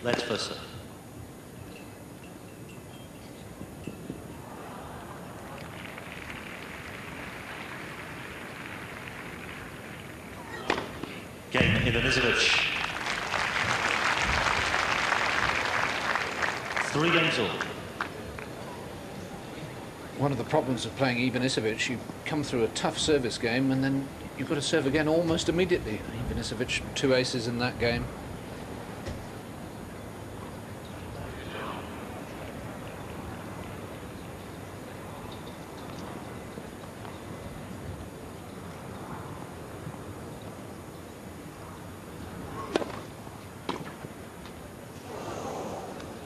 Let's first. Game ivanisevic. 3 games all. One of the problems of playing Ivanisevic, you come through a tough service game and then you've got to serve again almost immediately. Ivanisevic, 2 aces in that game.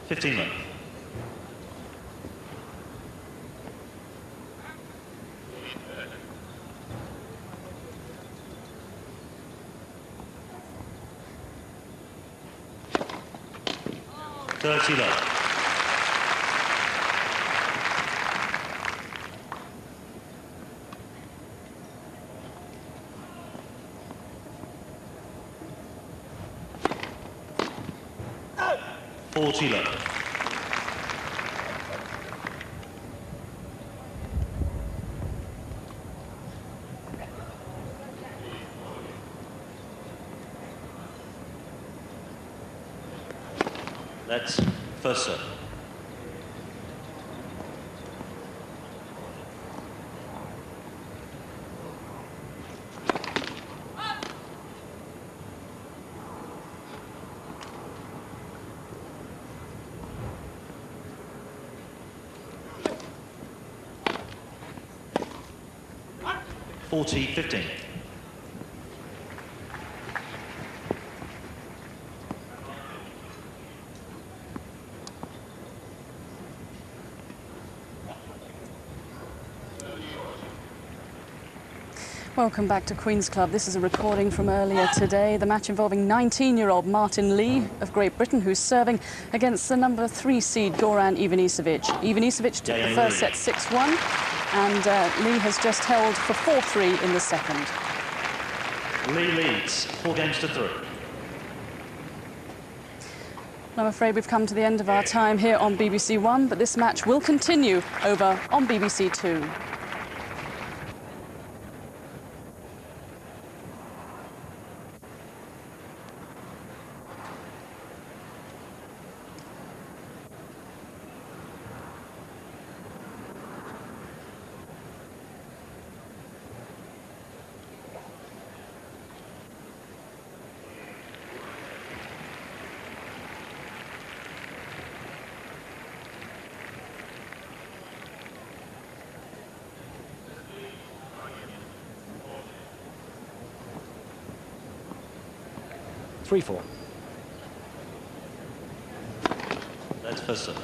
$15. $30. $40. Let's first serve. $40-15. Welcome back to Queen's Club. This is a recording from earlier today. The match involving 19-year-old Martin Lee of Great Britain, who's serving against the number 3 seed Goran Ivanisevic. Ivanisevic took the first set 6-1, and Lee has just held for 4-3 in the second. Lee leads 4 games to 3. I'm afraid we've come to the end of our time here on BBC One, but this match will continue over on BBC Two. Three-four. That's first serve.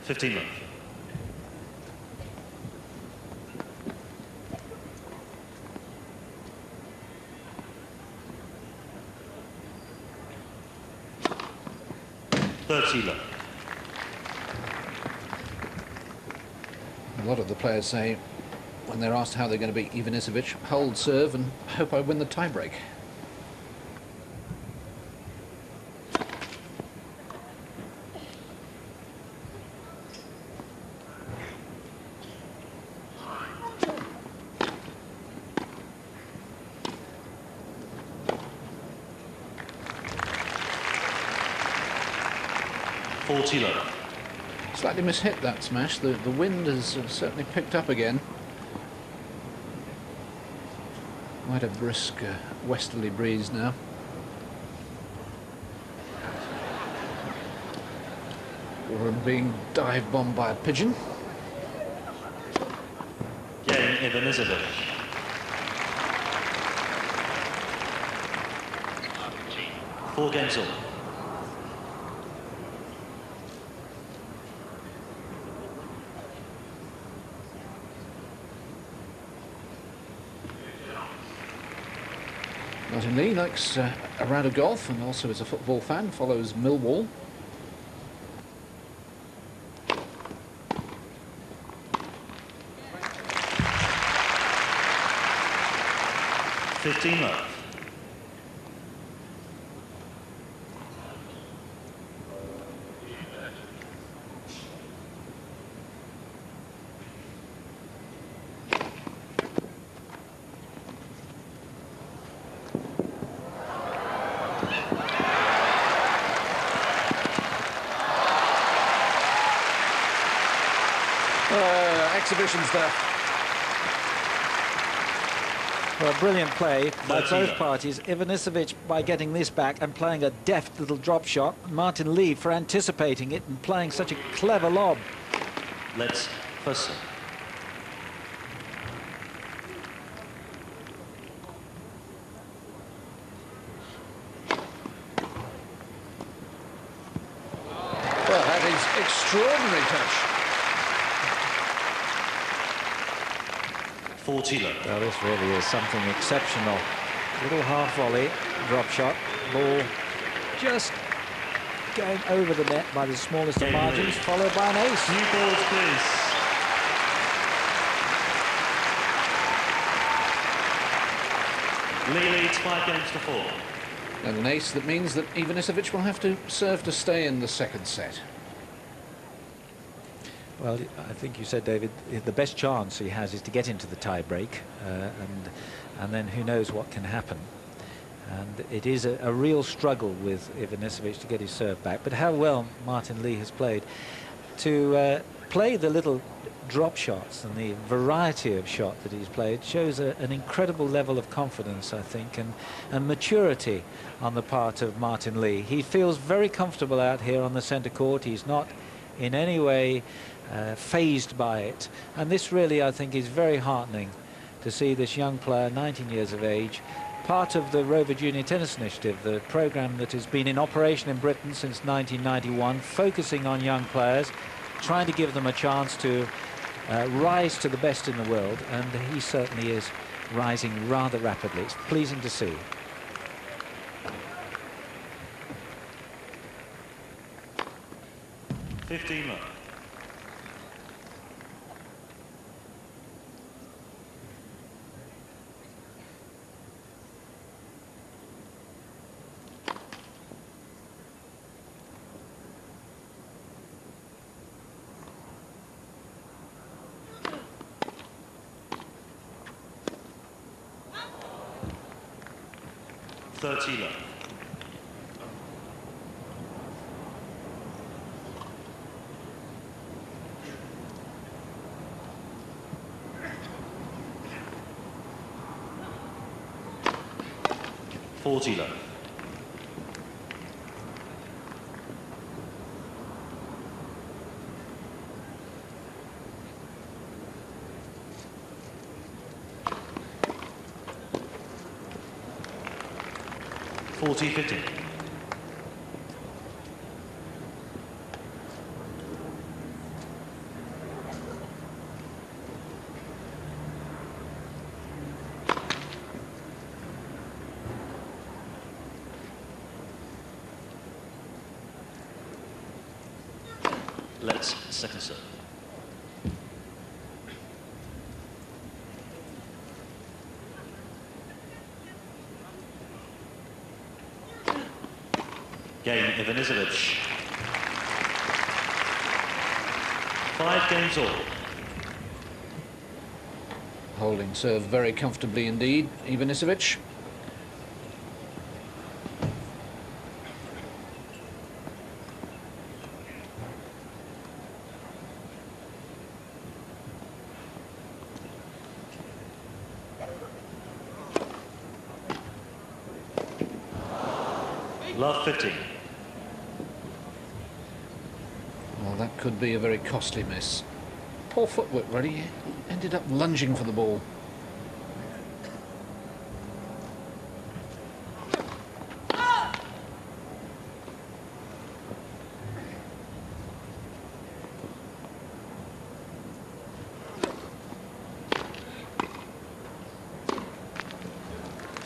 $15. $30. A lot of the players say, when they're asked how they're going to beat Ivanisevic, hold serve and hope I win the tiebreak. $40. Slightly mishit that smash. The wind has certainly picked up again. Quite a brisk westerly breeze now. We're being dive bombed by a pigeon. Game Ivanisevic. Four games all. Martin Lee likes a round of golf and also is a football fan, follows Millwall. 15 love. Exhibitions there. Well, brilliant play by 13. both parties. Ivanisevic by getting this back and playing a deft little drop shot. Martin Lee for anticipating it and playing such a clever lob. Let's first. Well, that is extraordinary touch. 40 love. Well, this really is something exceptional. Little half volley, drop shot, ball just going over the net by the smallest of Game margins, lead. followed by an ace. New balls, please. Lee leads 5 games to 4. And an ace that means that Ivanisevic will have to serve to stay in the second set. Well, I think you said, David, the best chance he has is to get into the tie break, and then who knows what can happen. And it is a real struggle with Ivanisevic to get his serve back. But how well Martin Lee has played to play the little drop shots and the variety of shot that he's played shows an incredible level of confidence, I think, and maturity on the part of Martin Lee. He feels very comfortable out here on the centre court. He's not in any way phased by it, and this really, I think, is very heartening to see this young player, 19 years of age, part of the Rover Junior Tennis Initiative, the program that has been in operation in Britain since 1991, focusing on young players, trying to give them a chance to rise to the best in the world, and he certainly is rising rather rapidly. It's pleasing to see. $15 love. $30 love. $40 love. $40-50. Let's second serve. Game Ivanisevic. 5 games all. Holding serve very comfortably indeed, Ivanisevic. Love 15. Well, that could be a very costly miss. Poor footwork, really. He ended up lunging for the ball.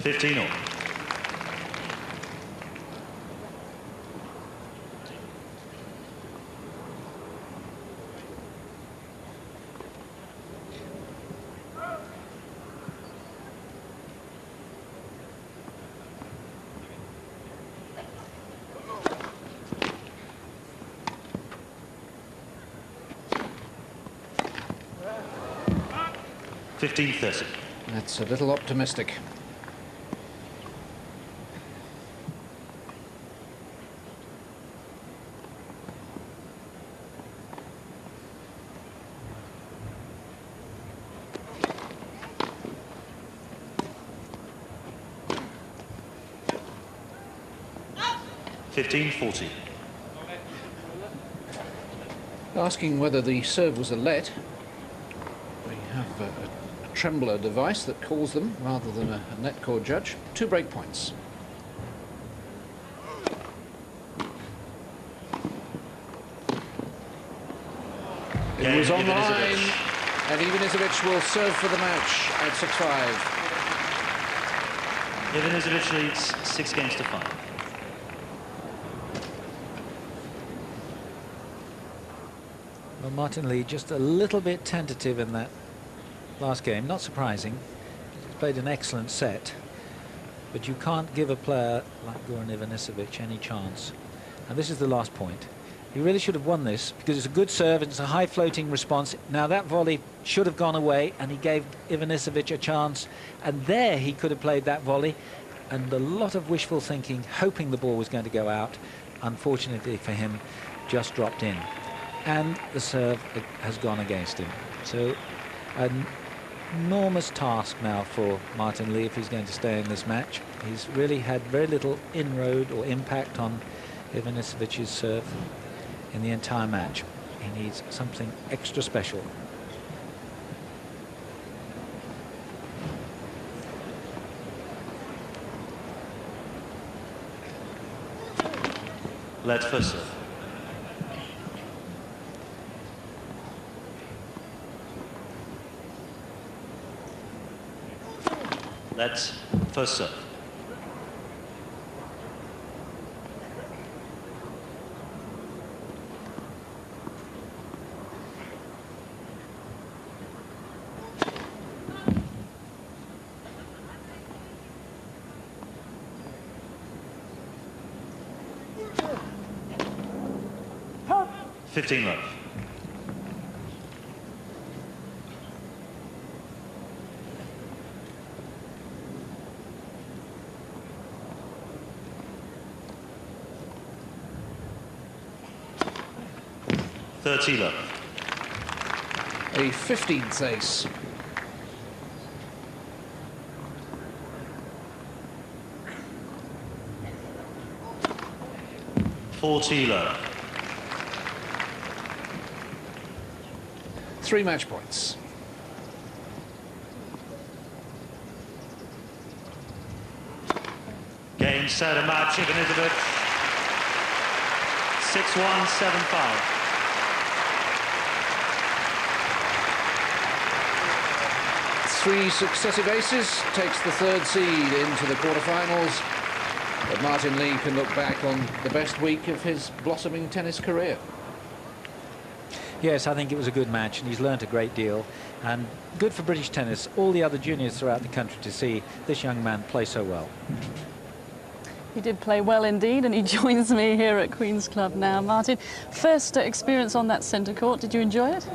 $15 all. 15-30. That's a little optimistic. Asking whether the serve was a let. We have a trembler device that calls them rather than a net court judge. 2 break points. It was on the line, and Ivanisevic will serve for the match at 6-5. Ivanisevic leads 6-5. Well, Martin Lee just a little bit tentative in that last game. Not surprising. He's played an excellent set. But you can't give a player like Goran Ivanisevic any chance. And this is the last point. He really should have won this because it's a good serve and it's a high floating response. Now that volley should have gone away and he gave Ivanisevic a chance. And there he could have played that volley. And a lot of wishful thinking, hoping the ball was going to go out. Unfortunately for him, just dropped in. And the serve has gone against him. So an enormous task now for Martin Lee if he's going to stay in this match. He's really had very little inroad or impact on Ivanisevic's serve in the entire match. He needs something extra special. Let first serve. Let's first serve. Huh. 15 love. Love. A 15th ace. Love. 3 match points. Game, set, a match. Ivanisevic 6-1, 7-5. Three successive aces takes the 3rd seed into the quarterfinals. But Martin Lee can look back on the best week of his blossoming tennis career. Yes, I think it was a good match and he's learnt a great deal. And good for British tennis, all the other juniors throughout the country to see this young man play so well. He did play well indeed, and he joins me here at Queen's Club now. Martin, first experience on that centre court, did you enjoy it?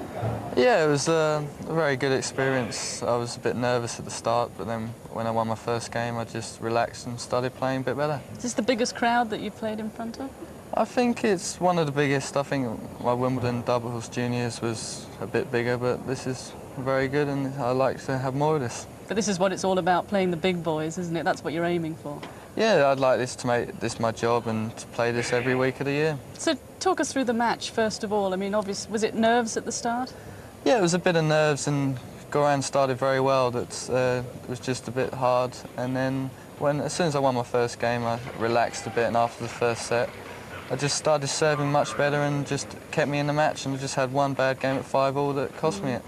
Yeah, it was a very good experience. I was a bit nervous at the start, but then when I won my first game, I just relaxed and started playing a bit better. Is this the biggest crowd that you've played in front of? I think it's one of the biggest. I think my Wimbledon doubles juniors was a bit bigger, but this is very good, and I like to have more of this. But this is what it's all about, playing the big boys, isn't it? That's what you're aiming for. Yeah, I'd like this to make this my job and to play this every week of the year. So talk us through the match, first of all. I mean, obviously, was it nerves at the start? Yeah, it was a bit of nerves, and Goran started very well. It was just a bit hard, and then as soon as I won my first game, I relaxed a bit, and after the first set, I just started serving much better and just kept me in the match, and I just had one bad game at 5-all that cost me it.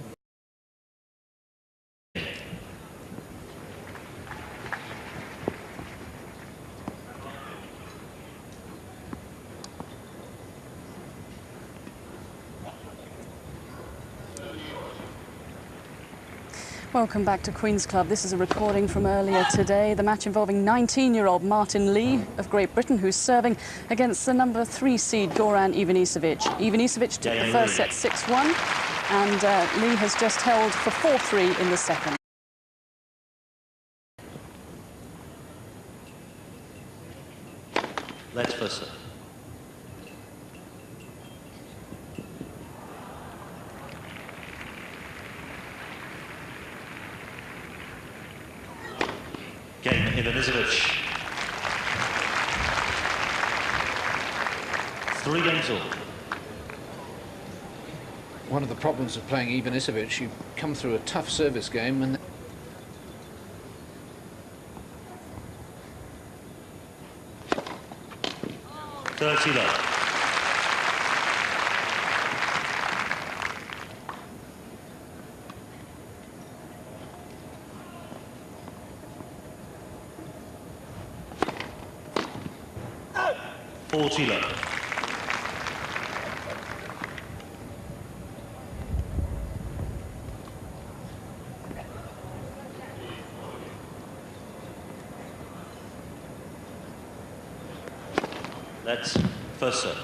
Welcome back to Queen's Club. This is a recording from earlier today. The match involving 19-year-old Martin Lee of Great Britain, who's serving against the number 3 seed Goran Ivanisevic. Ivanisevic took the first set 6-1. and Lee has just held for 4-3 in the second. Let's first serve. Game ivanisevic. 3 games all. One of the problems of playing Ivanisevic, you come through a tough service game and 30 love. Oh. 40 love. Let's first serve.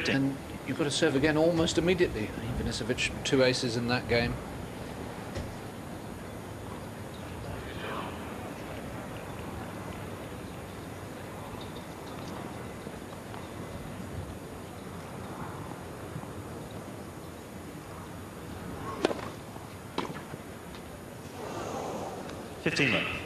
and you've got to serve again almost immediately. Ivanisevic 2 aces in that game. $15 love.